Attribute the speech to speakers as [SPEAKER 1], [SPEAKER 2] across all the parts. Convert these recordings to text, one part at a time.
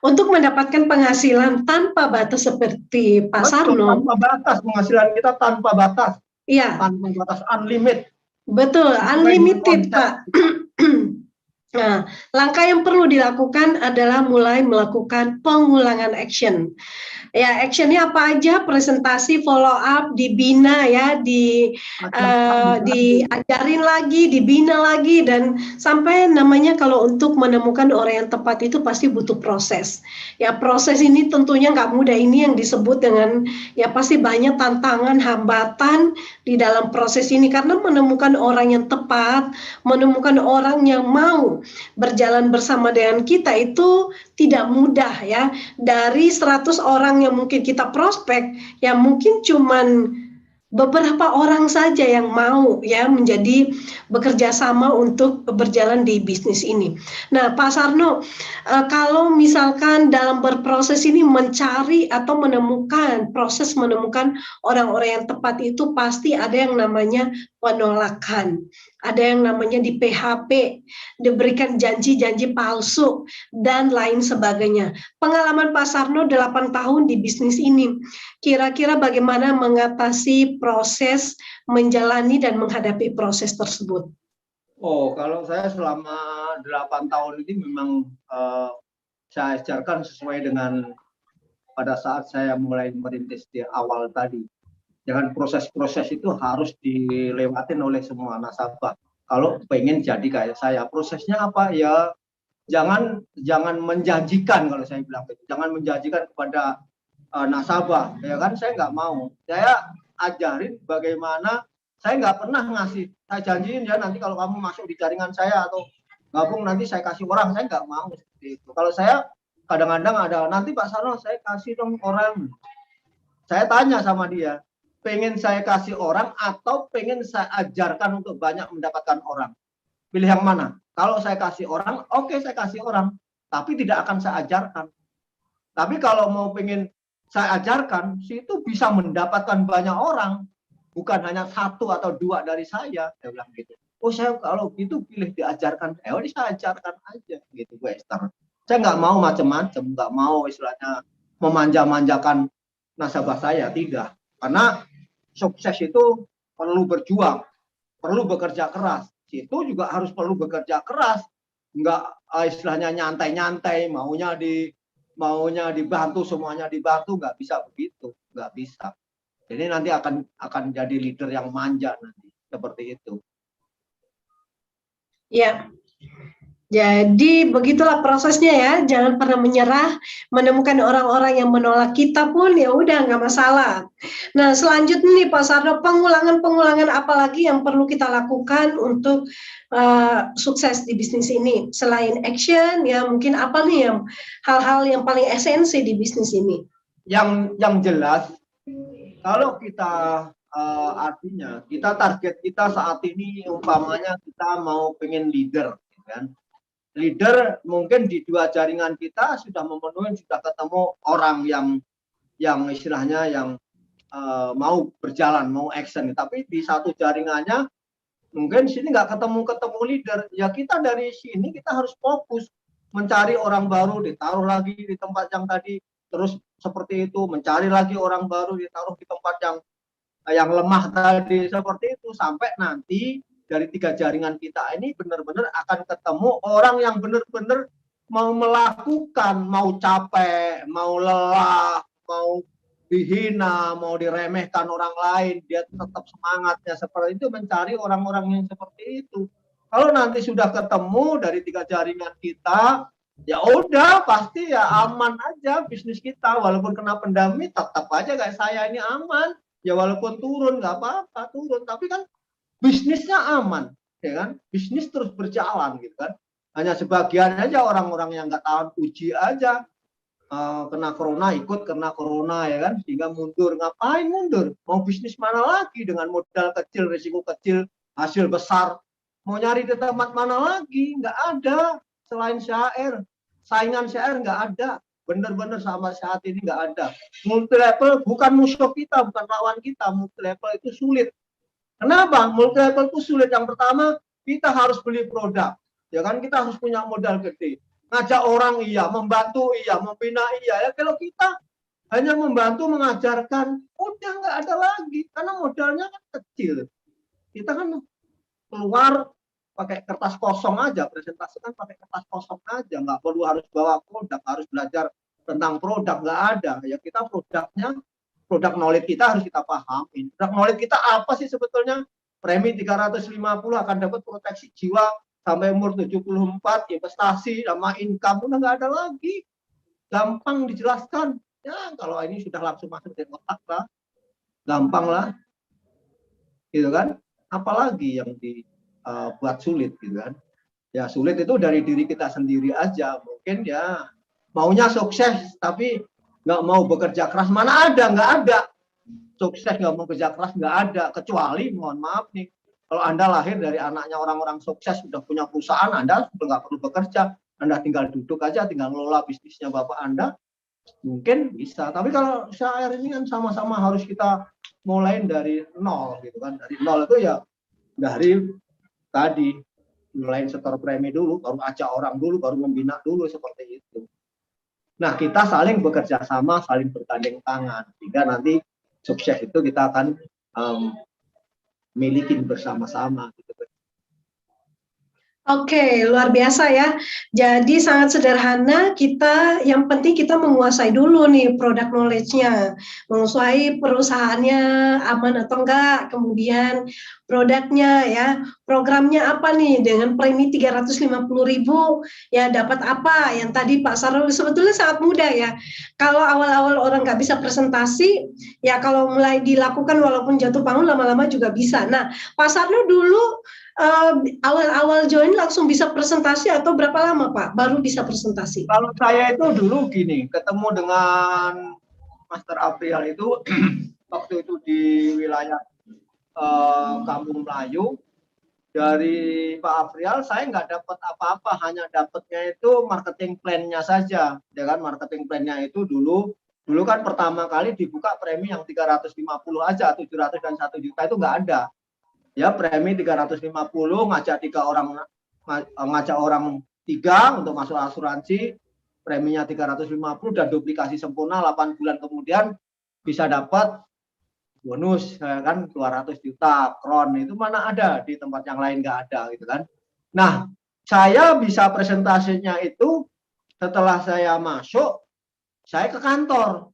[SPEAKER 1] Untuk mendapatkan penghasilan tanpa batas seperti Pak
[SPEAKER 2] Betul,
[SPEAKER 1] Sarno.
[SPEAKER 2] tanpa batas, penghasilan kita tanpa batas.
[SPEAKER 1] Iya.
[SPEAKER 2] Tanpa batas, unlimited.
[SPEAKER 1] Betul, unlimited, Pak. Nah, langkah yang perlu dilakukan adalah mulai melakukan pengulangan action. Ya, actionnya apa aja? Presentasi, follow up, dibina ya, diajarin lagi, dibina lagi, dan sampai namanya kalau untuk menemukan orang yang tepat itu pasti butuh proses. Ya, proses ini tentunya nggak mudah. Ini yang disebut dengan ya pasti banyak tantangan, hambatan di dalam proses ini karena menemukan orang yang tepat, menemukan orang yang mau berjalan bersama dengan kita itu tidak mudah ya. Dari 100 orang yang mungkin kita prospek, ya mungkin cuman beberapa orang saja yang mau ya menjadi bekerja sama untuk berjalan di bisnis ini. Nah, Pak Sarno, kalau misalkan dalam berproses ini mencari atau menemukan proses menemukan orang-orang yang tepat itu pasti ada yang namanya penolakan, ada yang namanya di PHP, diberikan janji-janji palsu dan lain sebagainya. Pengalaman Pak Sarno 8 tahun di bisnis ini, kira-kira bagaimana mengatasi proses menjalani dan menghadapi proses tersebut?
[SPEAKER 2] Oh, kalau saya selama 8 tahun ini memang saya ajarkan sesuai dengan pada saat saya mulai merintis di awal tadi. Dengan proses-proses itu harus dilewatin oleh semua nasabah. Kalau pengen jadi kayak saya, prosesnya apa ya? Jangan menjanjikan kalau saya bilang gitu. Jangan menjanjikan kepada nasabah, ya kan? Saya nggak mau. Saya ajarin bagaimana. Saya nggak pernah ngasih. Saya janjiin ya nanti kalau kamu masuk di jaringan saya atau gabung nanti saya kasih orang. Saya nggak mau seperti itu. Kalau saya kadang-kadang ada nanti Pak Sarno saya kasih dong orang. Saya tanya sama dia, pengen saya kasih orang atau pengen saya ajarkan untuk banyak mendapatkan orang? Pilih yang mana? Kalau saya kasih orang, oke saya kasih orang, tapi tidak akan saya ajarkan. Tapi kalau mau pengen saya ajarkan, situ bisa mendapatkan banyak orang, bukan hanya 1 atau 2 dari saya bilang gitu. Oh saya kalau gitu pilih diajarkan, ini saya ajarkan aja gitu Bu Esther. Saya nggak mau macam-macam, nggak mau istilahnya memanja-manjakan nasabah saya, tidak. Karena sukses itu perlu berjuang, perlu bekerja keras. Itu juga harus perlu bekerja keras, nggak istilahnya nyantai-nyantai, maunya dibantu, semuanya dibantu, nggak bisa begitu, nggak bisa. Jadi nanti akan jadi leader yang manja nanti, seperti itu.
[SPEAKER 1] Ya, jadi begitulah prosesnya ya, jangan pernah menyerah, menemukan orang-orang yang menolak kita pun ya udah nggak masalah. Nah selanjutnya nih Pak Sarno, pengulangan apa lagi yang perlu kita lakukan untuk sukses di bisnis ini? Selain action ya mungkin apa nih yang hal-hal yang paling esensi di bisnis ini?
[SPEAKER 2] Yang jelas, kalau kita artinya kita target kita saat ini umpamanya kita mau pengen leader, kan? Leader mungkin di 2 jaringan kita sudah memenuhi, sudah ketemu orang yang istilahnya yang mau berjalan, mau action. Tapi di 1 jaringannya mungkin sini nggak ketemu leader. Ya kita dari sini kita harus fokus mencari orang baru, ditaruh lagi di tempat yang tadi, terus seperti itu, mencari lagi orang baru, ditaruh di tempat yang lemah tadi, seperti itu sampai nanti dari 3 jaringan kita ini benar-benar akan ketemu orang yang benar-benar mau melakukan, mau capek, mau lelah, mau dihina, mau diremehkan orang lain, dia tetap semangatnya seperti itu, mencari orang-orang yang seperti itu. Kalau nanti sudah ketemu dari 3 jaringan kita, ya udah pasti ya aman aja bisnis kita, walaupun kena pandemi tetap aja kayak saya ini aman. Ya walaupun turun nggak apa-apa turun, tapi kan bisnisnya aman, ya kan? Bisnis terus berjalan gitu kan. Hanya sebagian aja orang-orang yang nggak tahan uji aja, kena corona ikut kena corona ya kan, sehingga mundur. Ngapain mundur? Mau bisnis mana lagi dengan modal kecil, risiko kecil, hasil besar? Mau nyari di tempat mana lagi? Nggak ada selain syair. Saingan syair nggak ada. Bener-bener sama saat ini nggak ada. Multi level bukan musuh kita, bukan lawan kita. Multi level itu sulit. Kenapa? Multi level itu sulit. Yang pertama, kita harus beli produk. Ya kan, kita harus punya modal gede. ngajak orang iya, membantu iya, membina iya. Ya kalau kita hanya membantu mengajarkan, udah nggak ada lagi karena modalnya kan kecil. Kita kan keluar pakai kertas kosong aja, presentasi kan pakai kertas kosong aja, nggak perlu harus bawa produk, harus belajar tentang produk, nggak ada. Ya kita produknya, produk knowledge kita harus kita pahami. Produk knowledge kita apa sih sebetulnya? Premi 350 akan dapat proteksi jiwa sampai umur 74, investasi sama income udah nggak ada lagi. Gampang dijelaskan. Ya kalau ini sudah langsung masuk di otak lah, gampang lah, gitu kan? Apalagi yang dibuat sulit, gitu kan? Ya sulit itu dari diri kita sendiri aja. Mungkin ya maunya sukses tapi nggak mau bekerja keras, mana ada, nggak ada. Sukses nggak mau kerja keras nggak ada, kecuali mohon maaf nih, kalau Anda lahir dari anaknya orang-orang sukses, sudah punya perusahaan, Anda sudah nggak perlu bekerja, Anda tinggal duduk aja, tinggal ngelola bisnisnya Bapak Anda, mungkin bisa. Tapi kalau syair ini kan sama-sama harus kita mulai dari nol, gitu kan. Dari nol itu ya dari tadi, mulai setor premi dulu, baru ajak orang dulu, baru membina dulu, seperti itu. Nah, kita saling bekerja sama, saling bergandeng tangan, sehingga nanti sukses itu kita akan miliki bersama-sama, gitu.
[SPEAKER 1] Oke, luar biasa ya. Jadi sangat sederhana, yang penting kita menguasai dulu nih produk knowledge-nya, menguasai perusahaannya aman atau enggak, kemudian produknya ya, programnya apa nih dengan premi 350.000 ya dapat apa, yang tadi Pak Sarul sebetulnya sangat mudah ya. Kalau awal-awal orang nggak bisa presentasi, ya kalau mulai dilakukan walaupun jatuh bangun lama-lama juga bisa. Nah, Pak Sarul dulu awal-awal join langsung bisa presentasi atau berapa lama Pak baru bisa presentasi?
[SPEAKER 2] Kalau saya itu dulu gini, ketemu dengan Master April itu waktu itu di wilayah Kampung Melayu, dari Pak Afrial saya nggak dapat apa-apa, hanya dapatnya itu marketing plan-nya saja, ya kan. Marketing plan-nya itu dulu kan pertama kali dibuka premi yang 350 aja, 700 dan 1 juta itu nggak ada. Ya premi 350, ngajak orang 3 untuk masuk asuransi, preminya 350 dan duplikasi sempurna 8 bulan kemudian bisa dapat bonus, ya kan, 200 juta kron. Itu mana ada di tempat yang lain, nggak ada, gitu kan. Nah, saya bisa presentasinya itu setelah saya masuk, saya ke kantor.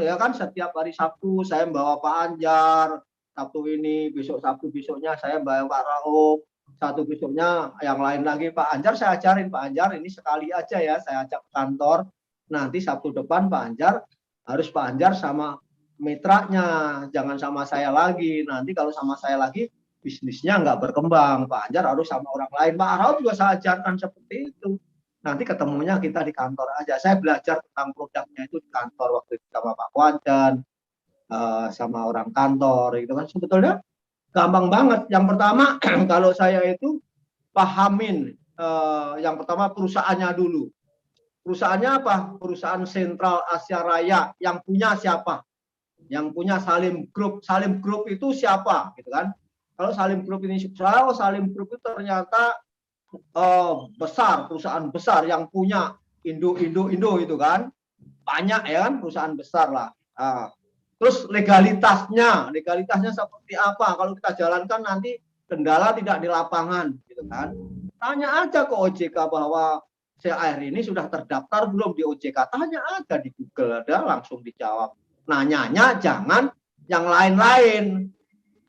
[SPEAKER 2] Ya kan, setiap hari Sabtu saya membawa Pak Anjar, Sabtu ini, besok Sabtu besoknya saya bawa Pak Rauf, satu besoknya yang lain lagi Pak Anjar, saya ajarin Pak Anjar ini sekali aja ya, saya ajak ke kantor. Nanti Sabtu depan Pak Anjar harus Pak Anjar sama mitranya, jangan sama saya lagi. Nanti kalau sama saya lagi bisnisnya nggak berkembang, Pak Anjar harus sama orang lain. Pak Rauf juga saya ajarkan seperti itu. Nanti ketemunya kita di kantor aja. Saya belajar tentang produknya itu di kantor waktu itu sama Pak Wancan, sama orang kantor, gitu kan. Sebetulnya gampang banget. Yang pertama kalau saya itu pahamin, yang pertama perusahaannya dulu. Perusahaannya apa? Perusahaan Sentral Asia Raya. Yang punya siapa? Yang punya Salim Group. Salim Group itu siapa? Gitu kan. Kalau Salim Group ini, Salim Group itu ternyata besar, perusahaan besar yang punya Indo itu kan. Banyak ya kan, perusahaan besar lah. Terus legalitasnya seperti apa? Kalau kita jalankan nanti kendala tidak di lapangan, gitu kan. Tanya aja ke OJK bahwa CAR ini sudah terdaftar belum di OJK. Tanya aja di Google, ada langsung dijawab. Nanyanya jangan yang lain-lain.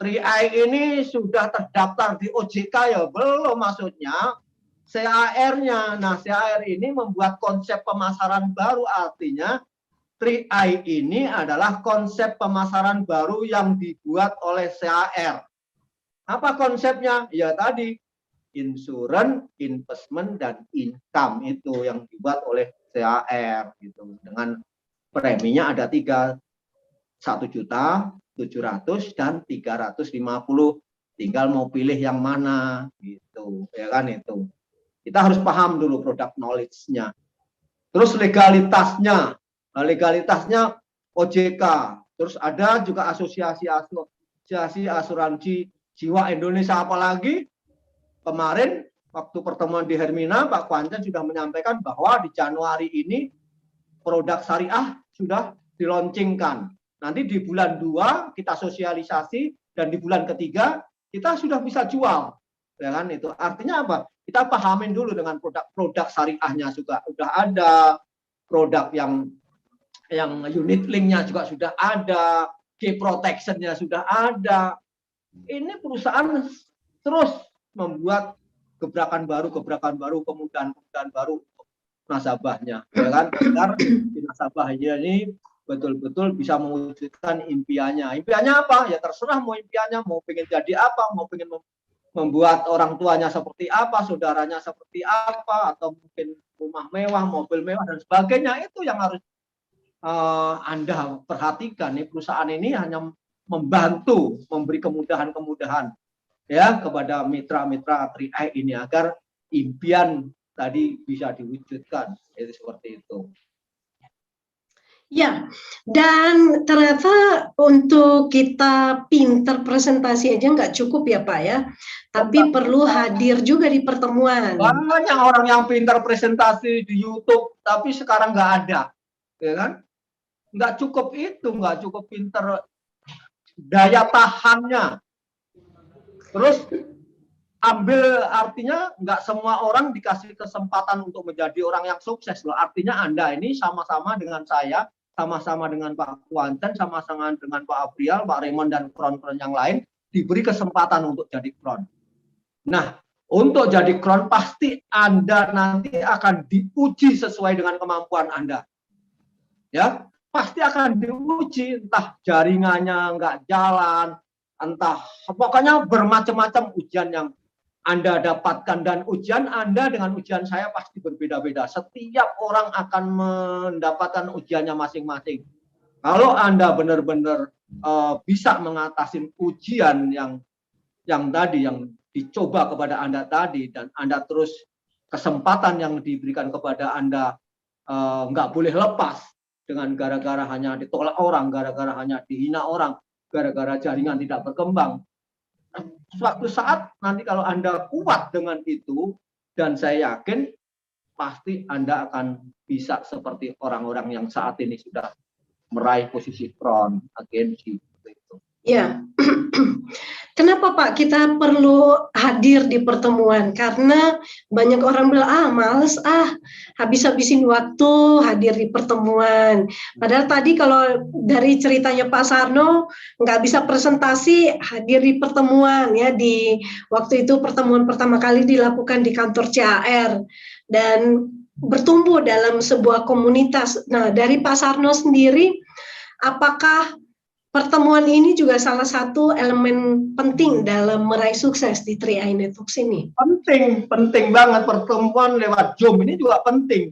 [SPEAKER 2] 3i ini sudah terdaftar di OJK ya belum, maksudnya CAR-nya. Nah, CAR ini membuat konsep pemasaran baru, artinya 3i ini adalah konsep pemasaran baru yang dibuat oleh CAR. Apa konsepnya? Ya tadi, insurance, investment, dan income itu yang dibuat oleh CAR gitu. Dengan preminya ada 3, 1.700.000 dan 350. Tinggal mau pilih yang mana gitu, ya kan itu. Kita harus paham dulu produk knowledge-nya. Terus legalitasnya OJK. Terus ada juga asosiasi asuransi jiwa Indonesia, apalagi kemarin waktu pertemuan di Hermina, Pak Kuantan sudah menyampaikan bahwa di Januari ini produk syariah sudah dilaunchingkan. Nanti di bulan 2 kita sosialisasi dan di bulan ketiga kita sudah bisa jual. Ya kan itu. Artinya apa? Kita pahamin dulu dengan produk syariahnya juga sudah ada, produk yang unit linknya juga sudah ada, key protection-nya sudah ada. Ini perusahaan terus membuat gebrakan baru, kemudahan baru untuk nasabahnya, ya kan? Agar nasabahnya ini betul-betul bisa mewujudkan impiannya. Impiannya apa? Ya terserah mau impiannya, mau pengen jadi apa, mau pengen membuat orang tuanya seperti apa, saudaranya seperti apa, atau mungkin rumah mewah, mobil mewah dan sebagainya. Itu yang harus Anda perhatikan. Nih perusahaan ini hanya membantu, memberi kemudahan-kemudahan ya kepada mitra-mitra 3i ini agar impian tadi bisa diwujudkan. Itu seperti itu.
[SPEAKER 1] Ya, dan ternyata untuk kita pinter presentasi aja nggak cukup ya Pak ya, tapi perlu hadir juga di pertemuan.
[SPEAKER 2] Banyak orang yang pintar presentasi di YouTube, tapi sekarang nggak ada, ya kan? Nggak cukup itu, nggak cukup pintar daya tahannya. Terus ambil artinya nggak semua orang dikasih kesempatan untuk menjadi orang yang sukses loh. Artinya Anda ini sama-sama dengan saya, sama-sama dengan Pak Kuantan, sama-sama dengan Pak Abrial, Pak Raymond dan kron-kron yang lain diberi kesempatan untuk jadi kron. Nah, untuk jadi kron pasti Anda nanti akan diuji sesuai dengan kemampuan Anda. Ya, pasti akan diuji, entah jaringannya nggak jalan, entah pokoknya bermacam-macam ujian yang Anda dapatkan, dan ujian Anda dengan ujian saya pasti berbeda-beda. Setiap orang akan mendapatkan ujiannya masing-masing. Kalau Anda benar-benar bisa mengatasi ujian yang tadi, yang dicoba kepada Anda tadi, dan Anda terus kesempatan yang diberikan kepada Anda nggak boleh lepas dengan gara-gara hanya ditolak orang, gara-gara hanya dihina orang, gara-gara jaringan tidak berkembang. Suatu saat nanti kalau Anda kuat dengan itu, dan saya yakin pasti Anda akan bisa seperti orang-orang yang saat ini sudah meraih posisi front agensi.
[SPEAKER 1] Ya, kenapa Pak kita perlu hadir di pertemuan? Karena banyak orang bilang, males habis-habisin waktu hadir di pertemuan. Padahal tadi kalau dari ceritanya Pak Sarno, nggak bisa presentasi, hadir di pertemuan ya. Di waktu itu pertemuan pertama kali dilakukan di kantor CAR dan bertumbuh dalam sebuah komunitas. Nah, dari Pak Sarno sendiri, apakah pertemuan ini juga salah satu elemen penting dalam meraih sukses di 3i Networks ini?
[SPEAKER 2] Penting banget. Pertemuan lewat Zoom ini juga penting.